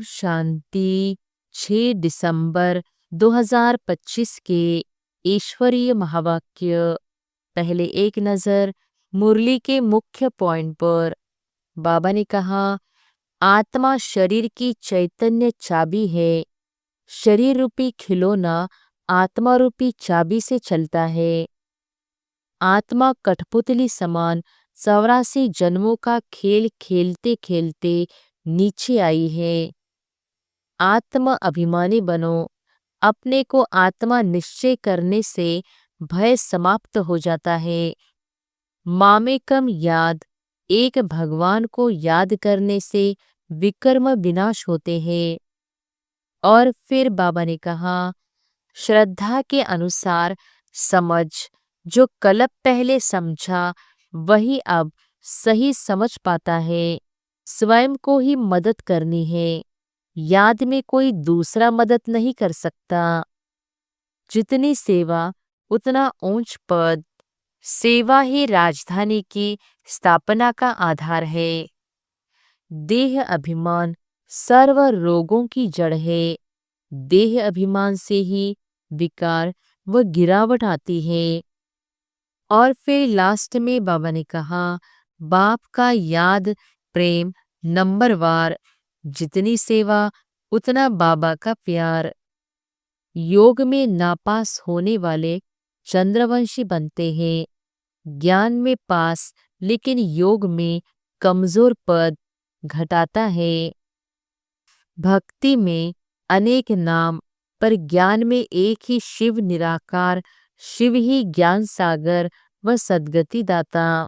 शांति। 6 दिसंबर 2025 के ईश्वरीय महावाक्य। पहले एक नजर मुरली के मुख्य पॉइंट पर। बाबा ने कहा, आत्मा शरीर की चैतन्य चाबी है। शरीर रूपी खिलौना आत्मा रूपी चाबी से चलता है। आत्मा कठपुतली समान 84 जन्मों का खेल खेलते खेलते नीचे आई है। आत्म अभिमानी बनो। अपने को आत्मा निश्चय करने से भय समाप्त हो जाता है। मामेकम याद, एक भगवान को याद करने से विकर्म विनाश होते हैं। और फिर बाबा ने कहा, श्रद्धा के अनुसार समझ। जो कल्प पहले समझा वही अब सही समझ पाता है। स्वयं को ही मदद करनी है। याद में कोई दूसरा मदद नहीं कर सकता। जितनी सेवा उतना ऊंच पद। सेवा ही राजधानी की स्थापना का आधार है। देह अभिमान सर्व रोगों की जड़ है। देह अभिमान से ही विकार व गिरावट आती है। और फिर लास्ट में बाबा ने कहा, बाप का याद प्रेम नंबरवार। जितनी सेवा उतना बाबा का प्यार। योग में नापास होने वाले चंद्रवंशी बनते हैं। ज्ञान में पास लेकिन योग में कमजोर पद घटाता है। भक्ति में अनेक नाम पर ज्ञान में एक ही शिव निराकार। शिव ही ज्ञान सागर व सद्गति दाता।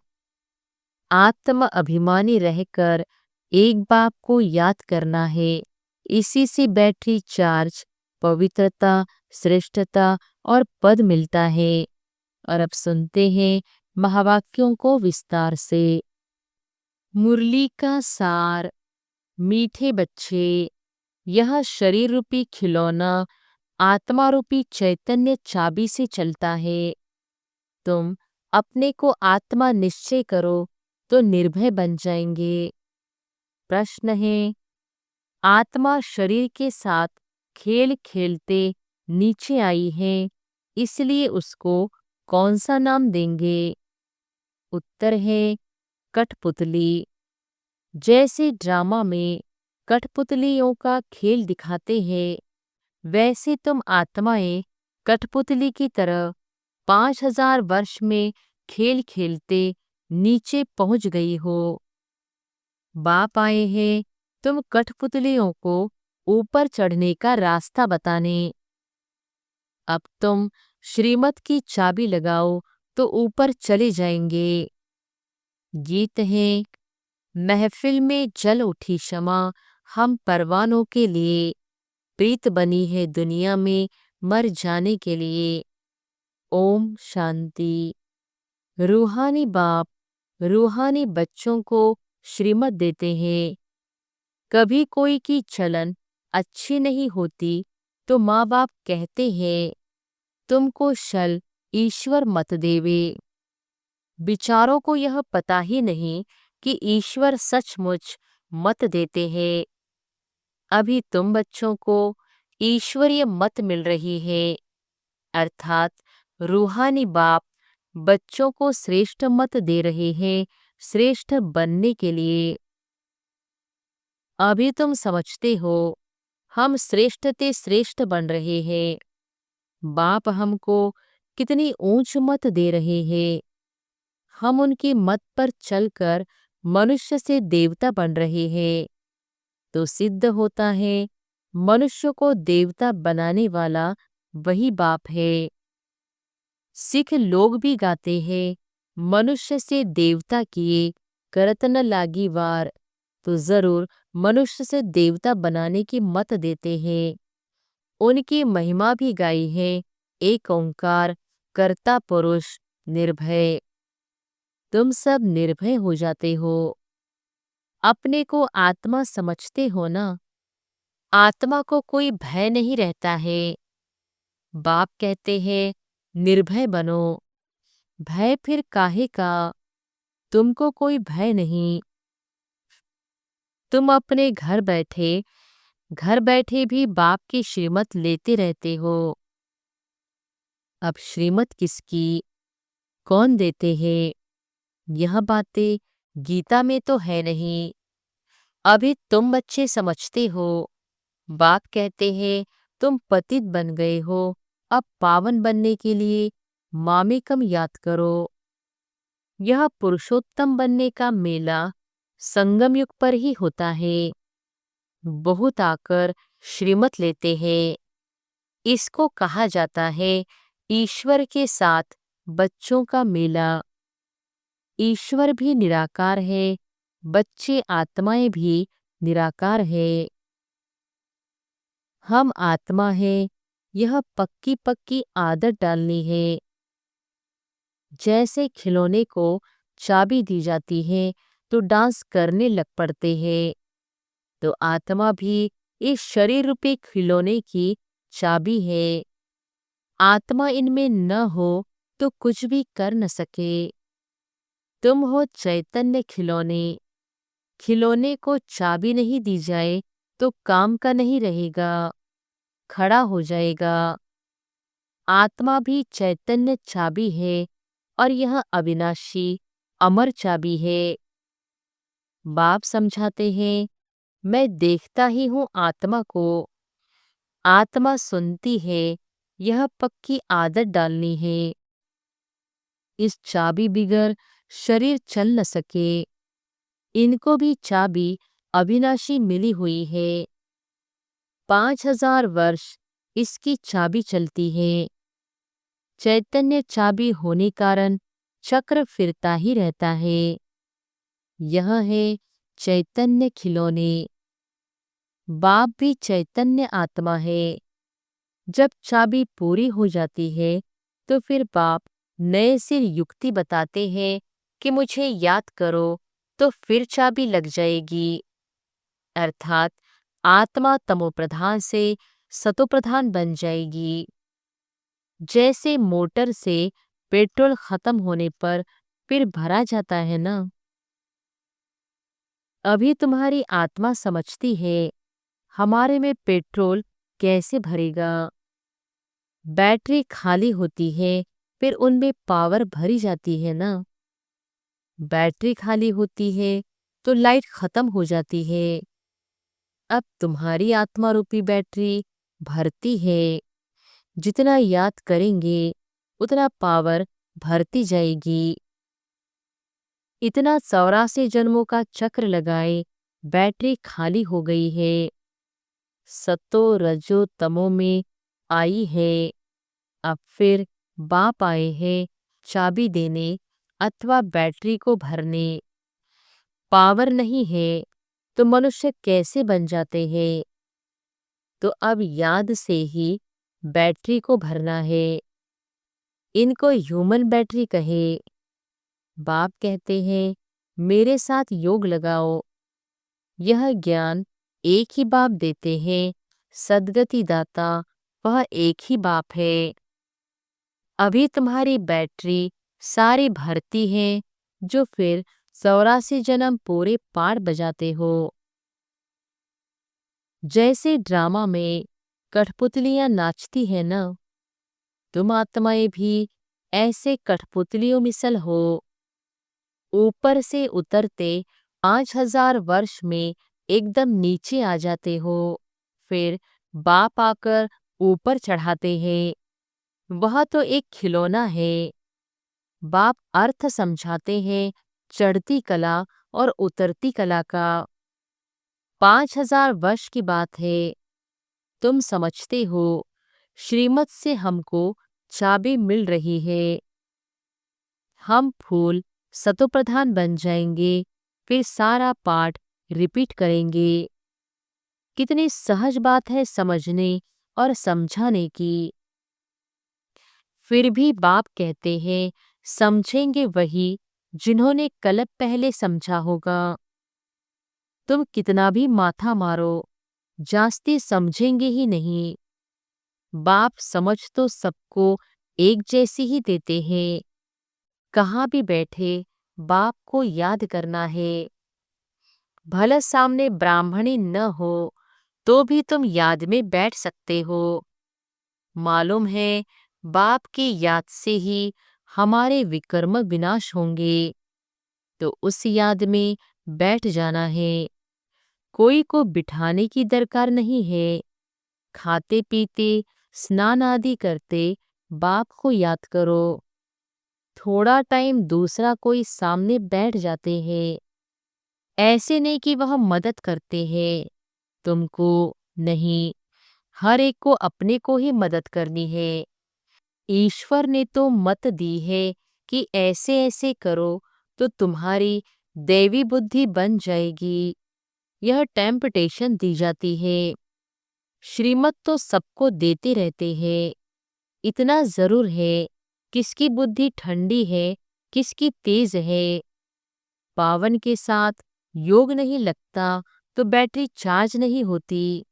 आत्म अभिमानी रहकर एक बाप को याद करना है। इसी से बैटरी चार्ज, पवित्रता, श्रेष्ठता और पद मिलता है। और अब सुनते हैं महावाक्यों को विस्तार से। मुरली का सार। मीठे बच्चे, यह शरीर रूपी खिलौना आत्मा रूपी चैतन्य चाबी से चलता है। तुम अपने को आत्मा निश्चय करो तो निर्भय बन जाएंगे। प्रश्न है, आत्मा शरीर के साथ खेल खेलते नीचे आई है, इसलिए उसको कौन सा नाम देंगे? उत्तर है, कठपुतली। जैसे ड्रामा में कठपुतलियों का खेल दिखाते हैं, वैसे तुम आत्माएं कठपुतली की तरह 5000 वर्ष में खेल खेलते नीचे पहुंच गई हो। बाप आए हैं तुम कठपुतलियों को ऊपर चढ़ने का रास्ता बताने। अब तुम श्रीमत की चाबी लगाओ तो ऊपर चले जाएंगे। गीत है, महफिल में जल उठी शमा हम परवानों के लिए। प्रीत बनी है दुनिया में मर जाने के लिए। ओम शांति। रूहानी बाप रूहानी बच्चों को श्रीमत देते हैं। कभी कोई की चलन अच्छी नहीं होती तो माँ बाप कहते हैं, तुमको शल ईश्वर मत देवे। बिचारों को यह पता ही नहीं कि ईश्वर सचमुच मत देते हैं। अभी तुम बच्चों को ईश्वरीय मत मिल रही है, अर्थात रूहानी बाप बच्चों को श्रेष्ठ मत दे रहे हैं श्रेष्ठ बनने के लिए। अभी तुम समझते हो हम श्रेष्ठते श्रेष्ठ बन रहे हैं। बाप हमको कितनी ऊंच मत दे रहे हैं। हम उनकी मत पर चलकर मनुष्य से देवता बन रहे हैं। तो सिद्ध होता है मनुष्य को देवता बनाने वाला वही बाप है। सिख लोग भी गाते हैं, मनुष्य से देवता किए करत न लागी वार। तो जरूर मनुष्य से देवता बनाने की मत देते हैं। उनकी महिमा भी गाई है, एक ओंकार कर्ता पुरुष निर्भय। तुम सब निर्भय हो जाते हो। अपने को आत्मा समझते हो ना। आत्मा को कोई भय नहीं रहता है। बाप कहते हैं निर्भय बनो। भय फिर काहे का? तुमको कोई भय नहीं। तुम अपने घर बैठे घर बैठे भी बाप की श्रीमत लेते रहते हो। अब श्रीमत किसकी, कौन देते हैं, यह बातें गीता में तो है नहीं। अभी तुम बच्चे समझते हो। बाप कहते हैं तुम पतित बन गए हो, अब पावन बनने के लिए मामेकम याद करो। यह पुरुषोत्तम बनने का मेला संगम युग पर ही होता है। बहुत आकर श्रीमत लेते हैं। इसको कहा जाता है ईश्वर के साथ बच्चों का मेला। ईश्वर भी निराकार है, बच्चे आत्माएं भी निराकार है। हम आत्मा है, यह पक्की पक्की आदत डालनी है। जैसे खिलौने को चाबी दी जाती है तो डांस करने लग पड़ते हैं, तो आत्मा भी इस शरीर रूपी खिलौने की चाबी है। आत्मा इनमें न हो तो कुछ भी कर न सके। तुम हो चैतन्य खिलौने। खिलौने को चाबी नहीं दी जाए तो काम का नहीं रहेगा, खड़ा हो जाएगा। आत्मा भी चैतन्य चाबी है और यह अविनाशी अमर चाबी है। बाप समझाते हैं मैं देखता ही हूँ आत्मा को। आत्मा सुनती है, यह पक्की आदत डालनी है। इस चाबी बिगर शरीर चल न सके। इनको भी चाबी अविनाशी मिली हुई है। 5000 वर्ष इसकी चाबी चलती है। चैतन्य चाबी होने कारण चक्र फिरता ही रहता है। यह है चैतन्य खिलौने। बाप भी चैतन्य आत्मा है। जब चाबी पूरी हो जाती है तो फिर बाप नए सिर युक्ति बताते हैं कि मुझे याद करो तो फिर चाबी लग जाएगी। अर्थात आत्मा तमोप्रधान से सतोप्रधान बन जाएगी। जैसे मोटर से पेट्रोल खत्म होने पर फिर भरा जाता है ना। अभी तुम्हारी आत्मा समझती है हमारे में पेट्रोल कैसे भरेगा। बैटरी खाली होती है, फिर उनमें पावर भरी जाती है ना। बैटरी खाली होती है तो लाइट खत्म हो जाती है। अब तुम्हारी आत्मा रूपी बैटरी भरती है। जितना याद करेंगे उतना पावर भरती जाएगी। इतना 84 जन्मों का चक्र लगाए बैटरी खाली हो गई है। सतो रजो तमो में आई है। अब फिर बाप आए हैं चाबी देने अथवा बैटरी को भरने। पावर नहीं है तो मनुष्य कैसे बन जाते हैं। तो अब याद से ही बैटरी को भरना है। इनको ह्यूमन बैटरी कहे। बाप कहते हैं मेरे साथ योग लगाओ। यह ज्ञान एक ही बाप देते हैं। सद्गति दाता वह एक ही बाप है। अभी तुम्हारी बैटरी सारी भरती है जो फिर 84 जन्म पूरे पार बजाते हो। जैसे ड्रामा में कठपुतलियां नाचती है ना, तुम आत्माएं भी ऐसे कठपुतलियों मिसल हो। ऊपर से उतरते 5000 वर्ष में एकदम नीचे आ जाते हो। फिर बाप आकर ऊपर चढ़ाते हैं। वह तो एक खिलौना है। बाप अर्थ समझाते हैं चढ़ती कला और उतरती कला का। 5000 वर्ष की बात है। तुम समझते हो श्रीमत से हमको चाबी मिल रही है। हम फूल सतोप्रधान बन जाएंगे, फिर सारा पाठ रिपीट करेंगे। कितनी सहज बात है समझने और समझाने की। फिर भी बाप कहते हैं समझेंगे वही जिन्होंने कल्प पहले समझा होगा। तुम कितना भी माथा मारो, जास्ती समझेंगे ही नहीं। बाप समझ तो सबको एक जैसी ही देते हैं। कहाँ भी बैठे बाप को याद करना है। भला सामने ब्राह्मणी न हो तो भी तुम याद में बैठ सकते हो। मालूम है, बाप की याद से ही हमारे विकर्म विनाश होंगे, तो उस याद में बैठ जाना है। कोई को बिठाने की दरकार नहीं है। खाते पीते, स्नान आदि करते बाप को याद करो। थोड़ा टाइम दूसरा कोई सामने बैठ जाते हैं। ऐसे नहीं कि वह मदद करते हैं, तुमको नहीं। हर एक को अपने को ही मदद करनी है। ईश्वर ने तो मत दी है कि ऐसे ऐसे करो तो तुम्हारी दैवी बुद्धि बन जाएगी। यह टेम्पटेशन दी जाती है। श्रीमत तो सबको देते रहते हैं। इतना जरूर है, किसकी बुद्धि ठंडी है, किसकी तेज है। पावन के साथ योग नहीं लगता तो बैटरी चार्ज नहीं होती।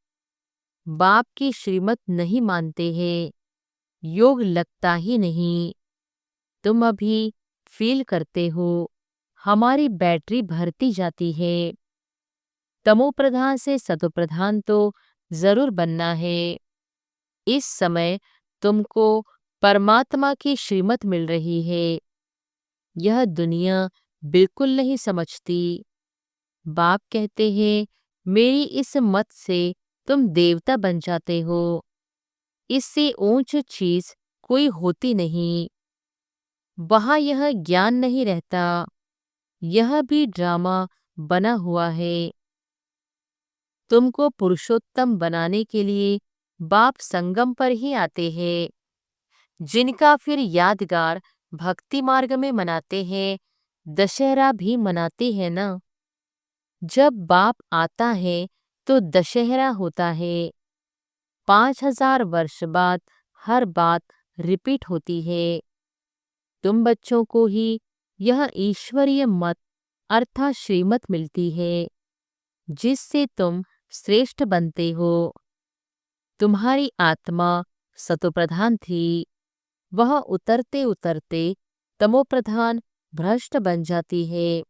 बाप की श्रीमत नहीं मानते हैं, योग लगता ही नहीं। तुम अभी फील करते हो, हमारी बैटरी भरती जाती है। तमो प्रधान से सतो प्रधान तो जरूर बनना है। इस समय तुमको परमात्मा की श्रीमत मिल रही है। यह दुनिया बिल्कुल नहीं समझती। बाप कहते हैं, मेरी इस मत से तुम देवता बन जाते हो। इससे ऊंच चीज कोई होती नहीं। वहां यह ज्ञान नहीं रहता। यह भी ड्रामा बना हुआ है। तुमको पुरुषोत्तम बनाने के लिए बाप संगम पर ही आते हैं, जिनका फिर यादगार भक्ति मार्ग में मनाते हैं। दशहरा भी मनाते हैं ना। जब बाप आता है तो दशहरा होता है। 5000 वर्ष बाद हर बात रिपीट होती है। तुम बच्चों को ही यह ईश्वरीय मत अर्थात श्रीमत मिलती है, जिससे तुम श्रेष्ठ बनते हो। तुम्हारी आत्मा सतोप्रधान थी, वह उतरते उतरते तमोप्रधान भ्रष्ट बन जाती है।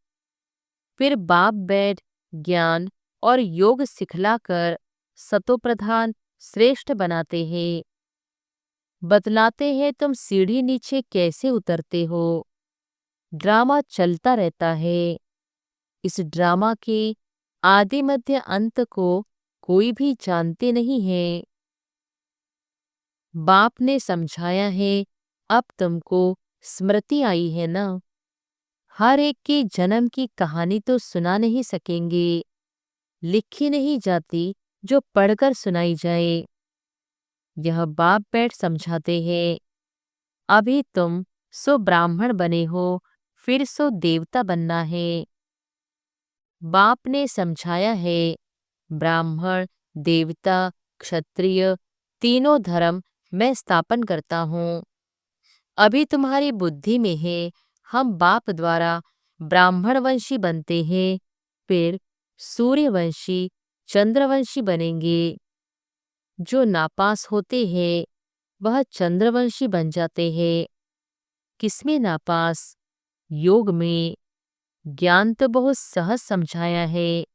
फिर बाप बैठ ज्ञान और योग सिखलाकर सतोप्रधान श्रेष्ठ बनाते हैं। बतलाते हैं तुम सीढ़ी नीचे कैसे उतरते हो। ड्रामा चलता रहता है। इस ड्रामा के आदि मध्य अंत को कोई भी जानते नहीं है। बाप ने समझाया है, अब तुमको स्मृति आई है ना। हर एक के जन्म की कहानी तो सुना नहीं सकेंगे, लिखी नहीं जाती जो पढ़कर सुनाई जाए। यह बाप बैठ समझाते हैं। अभी तुम सो ब्राह्मण बने हो, फिर सो देवता बनना है। बाप ने समझाया है, ब्राह्मण, देवता, क्षत्रिय तीनों धर्म मैं स्थापन करता हूँ। अभी तुम्हारी बुद्धि में है, हम बाप द्वारा ब्राह्मण वंशी बनते हैं, फिर सूर्यवंशी, चंद्रवंशी बनेंगे। जो नापास होते हैं वह चंद्रवंशी बन जाते हैं। किसमें नापास? योग में। ज्ञान तो बहुत सहज समझाया है।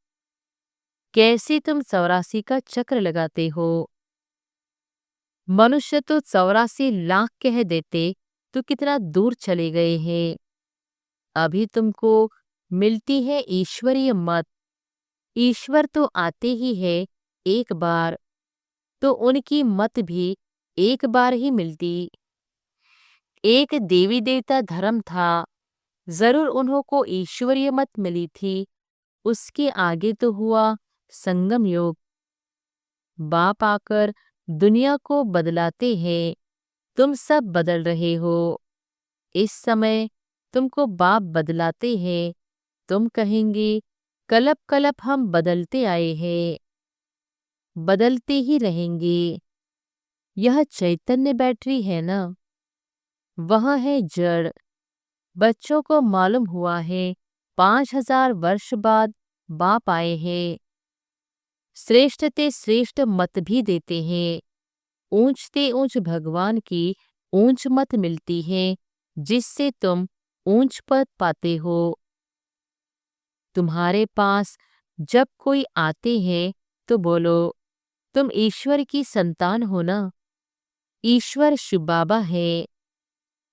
कैसे तुम 84 का चक्र लगाते हो। मनुष्य तो 84 लाख कह देते तो कितना दूर चले गए हैं। अभी तुमको मिलती है ईश्वरीय मत। ईश्वर तो आते ही है एक बार, तो उनकी मत भी एक बार ही मिलती। एक देवी देवता धर्म था, जरूर उन्हों को ईश्वरीय मत मिली थी। उसके आगे तो हुआ संगम योग। बाप आकर दुनिया को बदलाते हैं। तुम सब बदल रहे हो। इस समय तुमको बाप बदलाते हैं। तुम कहेंगे, कलप कलप हम बदलते आए हैं, बदलते ही रहेंगे। यह चैतन्य बैटरी है ना, वह है जड़। बच्चों को मालूम हुआ है 5000 वर्ष बाद बाप आए हैं। श्रेष्ठ ते श्रेष्ठ मत भी देते हैं। ऊंचते ऊंच भगवान की ऊंच मत मिलती है, जिससे तुम ऊंच पद पाते हो। तुम्हारे पास जब कोई आते हैं तो बोलो, तुम ईश्वर की संतान हो ना। ईश्वर शिव बाबा है।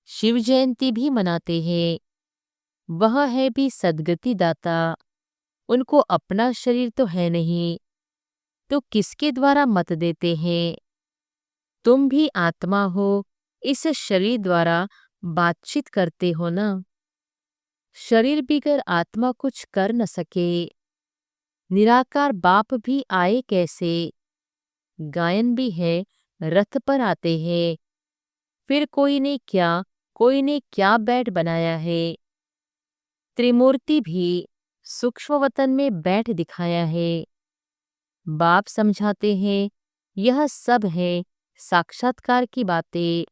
शिव जयंती भी मनाते हैं। वह है भी सद्गति दाता। उनको अपना शरीर तो है नहीं, तो किसके द्वारा मत देते हैं? तुम भी आत्मा हो, इस शरीर द्वारा बातचीत करते हो ना। शरीर बिगर आत्मा कुछ कर न सके। निराकार बाप भी आए कैसे? गायन भी है, रथ पर आते हैं। फिर कोई ने क्या बैठ बनाया है। त्रिमूर्ति भी सूक्ष्म वतन में बैठ दिखाया है। बाप समझाते हैं, यह सब है साक्षात्कार की बातें।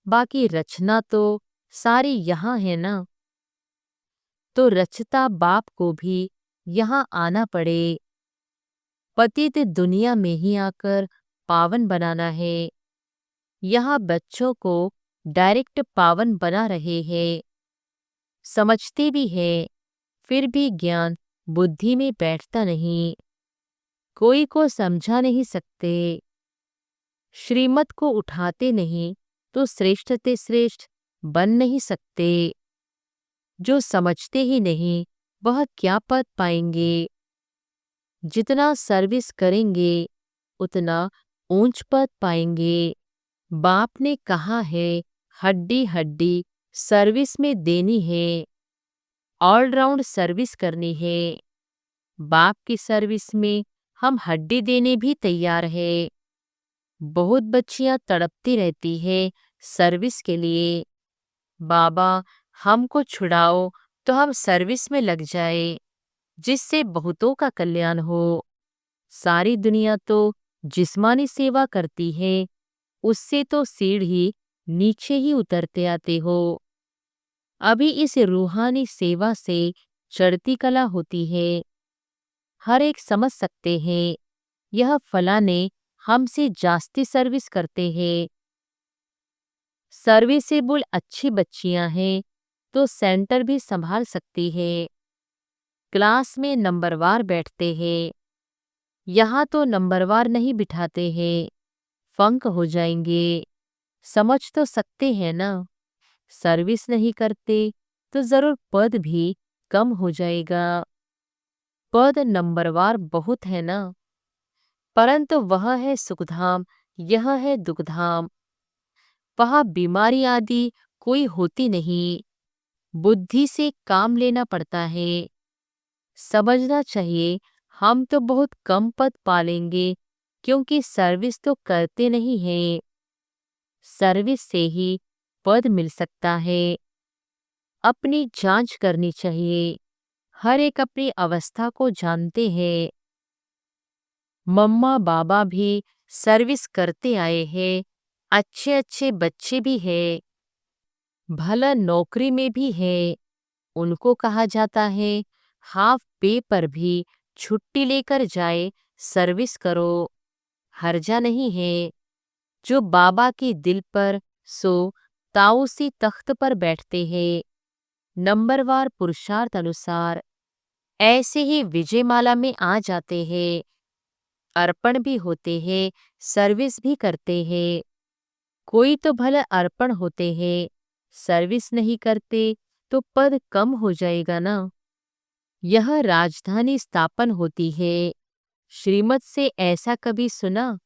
बाकी रचना तो सारी यहाँ है ना। तो रचता बाप को भी यहाँ आना पड़े। पतित दुनिया में ही आकर पावन बनाना है। यहाँ बच्चों को डायरेक्ट पावन बना रहे हैं। समझते भी है, फिर भी ज्ञान बुद्धि में बैठता नहीं। कोई को समझा नहीं सकते। श्रीमत को उठाते नहीं तो श्रेष्ठ ते श्रेष्ठ बन नहीं सकते। जो समझते ही नहीं वह क्या पद पाएंगे। जितना सर्विस करेंगे उतना ऊंच पद पाएंगे। बाप ने कहा है हड्डी हड्डी सर्विस में देनी है। ऑलराउंड सर्विस करनी है। बाप की सर्विस में हम हड्डी देने भी तैयार है। बहुत बच्चियां तड़पती रहती है सर्विस के लिए। बाबा हमको छुड़ाओ तो हम सर्विस में लग जाए, जिससे बहुतों का कल्याण हो। सारी दुनिया तो जिस्मानी सेवा करती है, उससे तो सीढ़ी नीचे ही उतरते आते हो। अभी इस रूहानी सेवा से चढ़ती कला होती है। हर एक समझ सकते हैं, यह फलाने हमसे जास्ती सर्विस करते हैं। सर्विसेबल अच्छी बच्चियां हैं तो सेंटर भी संभाल सकती है। क्लास में नंबरवार बैठते हैं। यहाँ तो नंबरवार नहीं बिठाते हैं, फंक हो जाएंगे। समझ तो सकते हैं ना। सर्विस नहीं करते तो जरूर पद भी कम हो जाएगा। पद नंबरवार बहुत है ना, परंतु वह है सुखधाम, यह है दुखधाम। वहाँ बीमारी आदि कोई होती नहीं। बुद्धि से काम लेना पड़ता है। समझना चाहिए हम तो बहुत कम पद पालेंगे, क्योंकि सर्विस तो करते नहीं हैं। सर्विस से ही पद मिल सकता है। अपनी जांच करनी चाहिए। हर एक अपनी अवस्था को जानते हैं। मम्मा बाबा भी सर्विस करते आए हैं। अच्छे अच्छे बच्चे भी हैं। भला नौकरी में भी है। उनको कहा जाता है हाफ पे पर भी छुट्टी लेकर जाए, सर्विस करो, हर्जा नहीं है। जो बाबा के दिल पर सो ताऊसी तख्त पर बैठते हैं, नंबरवार पुरुषार्थ अनुसार ऐसे ही विजयमाला में आ जाते हैं। अर्पण भी होते हैं, सर्विस भी करते हैं। कोई तो भला अर्पण होते हैं, सर्विस नहीं करते तो पद कम हो जाएगा ना। यह राजधानी स्थापन होती है। श्रीमत से ऐसा कभी सुना?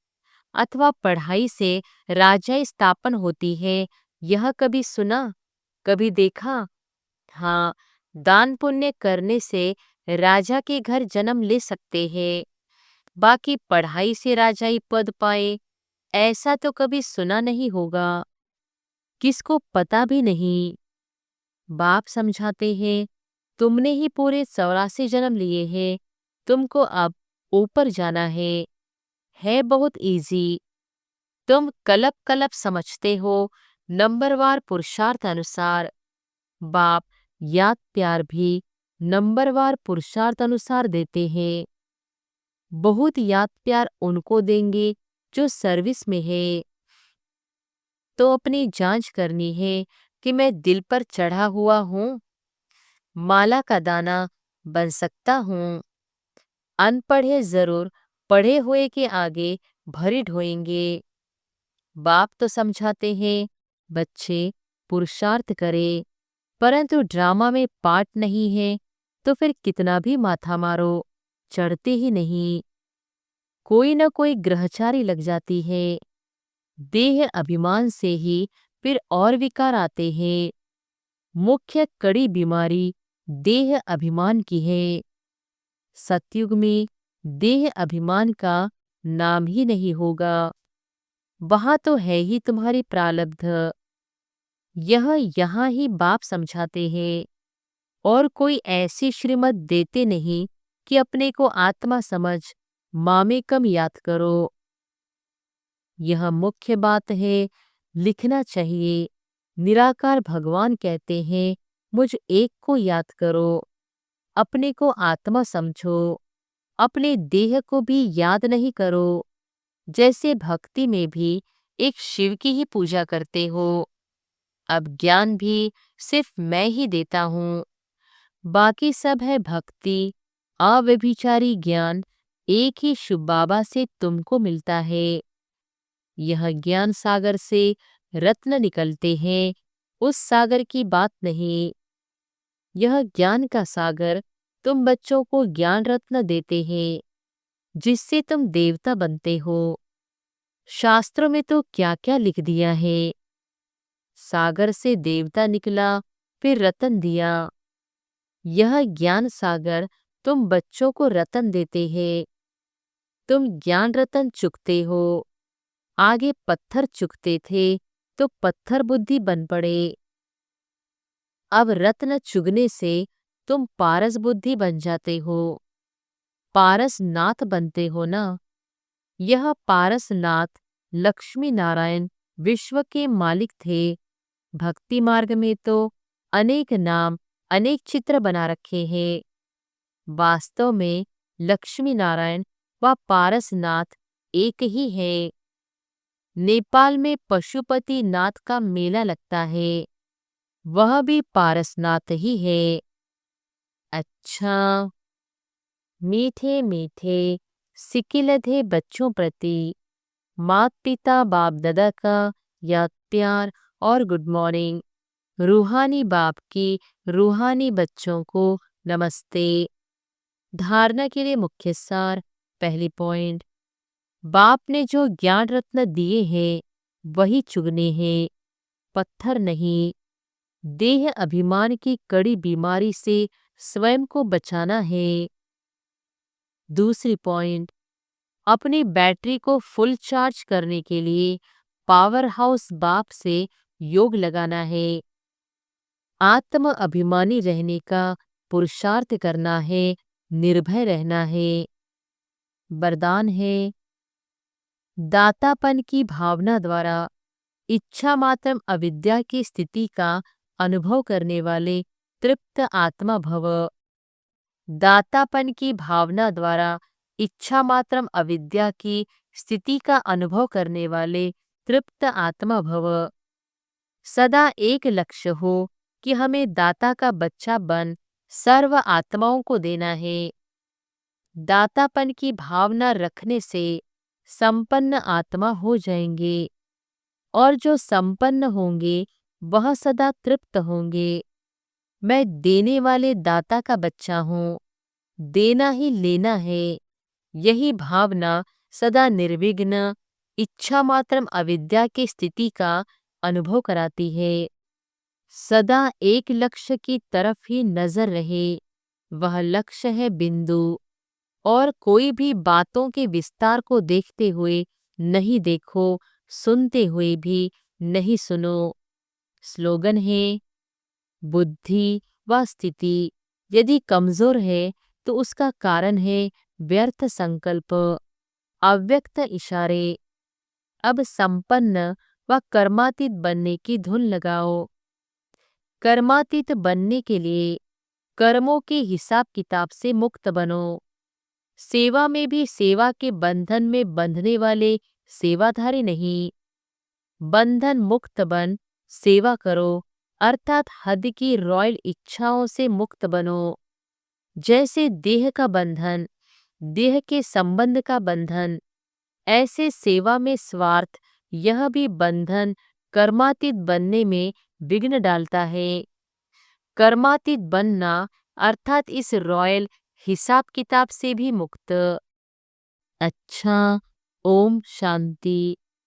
अथवा पढ़ाई से राजाई स्थापन होती है, यह कभी सुना? कभी देखा? हाँ, दान पुण्य करने से राजा के घर जन्म ले सकते हैं। बाकी पढ़ाई से राजाई पद पाए, ऐसा तो कभी सुना नहीं होगा। किसको पता भी नहीं। बाप समझाते हैं, तुमने ही पूरे 84 जन्म लिए हैं, तुमको अब ऊपर जाना है बहुत इजी। तुम कलप कलप समझते हो, नंबरवार पुरुषार्थ अनुसार। बाप याद प्यार भी नंबरवार पुरुषार्थ अनुसार देते हैं। बहुत याद प्यार उनको देंगे जो सर्विस में है। तो अपनी जांच करनी है कि मैं दिल पर चढ़ा हुआ हूँ, माला का दाना बन सकता हूँ। अनपढ़ है जरूर, पढ़े हुए के आगे भरी ढोएंगे। बाप तो समझाते हैं बच्चे पुरुषार्थ करें, परंतु ड्रामा में पार्ट नहीं है तो फिर कितना भी माथा मारो चढ़ते ही नहीं। कोई न कोई ग्रहचारी लग जाती है। देह अभिमान से ही फिर और विकार आते हैं। मुख्य कड़ी बीमारी देह अभिमान की है। सतयुग में देह अभिमान का नाम ही नहीं होगा। वहां तो है ही तुम्हारी प्रारब्ध। यह यहाँ ही बाप समझाते हैं और कोई ऐसी श्रीमत देते नहीं कि अपने को आत्मा समझ मामेकम याद करो। यह मुख्य बात है, लिखना चाहिए। निराकार भगवान कहते हैं मुझ एक को याद करो, अपने को आत्मा समझो, अपने देह को भी याद नहीं करो। जैसे भक्ति में भी एक शिव की ही पूजा करते हो। अब ज्ञान भी सिर्फ मैं ही देता हूँ, बाकी सब है भक्ति अव्यभिचारी ज्ञान एक ही शिव बाबा से तुमको मिलता है। यह ज्ञान सागर से रत्न निकलते हैं, उस सागर की बात नहीं। यह ज्ञान का सागर तुम बच्चों को ज्ञान रत्न देते हैं जिससे तुम देवता बनते हो। शास्त्रों में तो क्या क्या लिख दिया है। सागर से देवता निकला फिर रतन दिया। यह ज्ञान सागर तुम बच्चों को रतन देते हैं। तुम ज्ञान रतन चुकते हो। आगे पत्थर चुकते थे तो पत्थर बुद्धि बन पड़े। अब रत्न चुगने से तुम पारस बुद्धि बन जाते हो। पारस नाथ बनते हो ना। यह पारस नाथ लक्ष्मी नारायण विश्व के मालिक थे। भक्ति मार्ग में तो अनेक नाम अनेक चित्र बना रखे हैं। वास्तव में लक्ष्मी नारायण व पारसनाथ एक ही है। नेपाल में पशुपति नाथ का मेला लगता है, वह भी पारसनाथ ही है। अच्छा, मीठे मीठे सिकिलधे बच्चों प्रति माता पिता बाप दादा का याद प्यार और गुड मॉर्निंग। रूहानी बाप की रूहानी बच्चों को नमस्ते। धारणा के लिए मुख्य सार। पहली पॉइंट, बाप ने जो ज्ञान रत्न दिए हैं वही चुगने हैं, पत्थर नहीं। देह अभिमान की कड़ी बीमारी से स्वयं को बचाना है। दूसरी पॉइंट, अपनी बैटरी को फुल चार्ज करने के लिए पावर हाउस बाप से योग लगाना है। आत्म अभिमानी रहने का पुरुषार्थ करना है, निर्भय रहना है। वरदान है, दातापन की भावना द्वारा इच्छा मात्र अविद्या की स्थिति का अनुभव करने वाले तृप्त आत्मा भव। दातापन की भावना द्वारा इच्छा मात्र अविद्या की स्थिति का अनुभव करने वाले तृप्त आत्मा भव। सदा एक लक्ष्य हो कि हमें दाता का बच्चा बन सर्व आत्माओं को देना है। दातापन की भावना रखने से संपन्न आत्मा हो जाएंगे और जो संपन्न होंगे वह सदा तृप्त होंगे। मैं देने वाले दाता का बच्चा हूँ, देना ही लेना है। यही भावना सदा निर्विघ्न इच्छा मात्र अविद्या की स्थिति का अनुभव कराती है। सदा एक लक्ष्य की तरफ ही नजर रहे, वह लक्ष्य है बिंदु। और कोई भी बातों के विस्तार को देखते हुए नहीं देखो, सुनते हुए भी नहीं सुनो। स्लोगन है, बुद्धि व स्थिति यदि कमजोर है तो उसका कारण है व्यर्थ संकल्प, अव्यक्त इशारे। अब संपन्न व कर्मातीत बनने की धुन लगाओ। कर्मातीत बनने के लिए कर्मों के हिसाब किताब से मुक्त बनो। सेवा में भी सेवा के बंधन में बंधने वाले सेवाधारी नहीं। बंधन मुक्त बन सेवा करो, अर्थात हद की रॉयल इच्छाओं से मुक्त बनो। जैसे देह का बंधन देह के संबंध का बंधन, ऐसे सेवा में स्वार्थ, यह भी बंधन कर्मातीत बनने में विघ्न डालता है। कर्मातीत बनना अर्थात इस रॉयल हिसाब किताब से भी मुक्त। अच्छा, ओम शांति।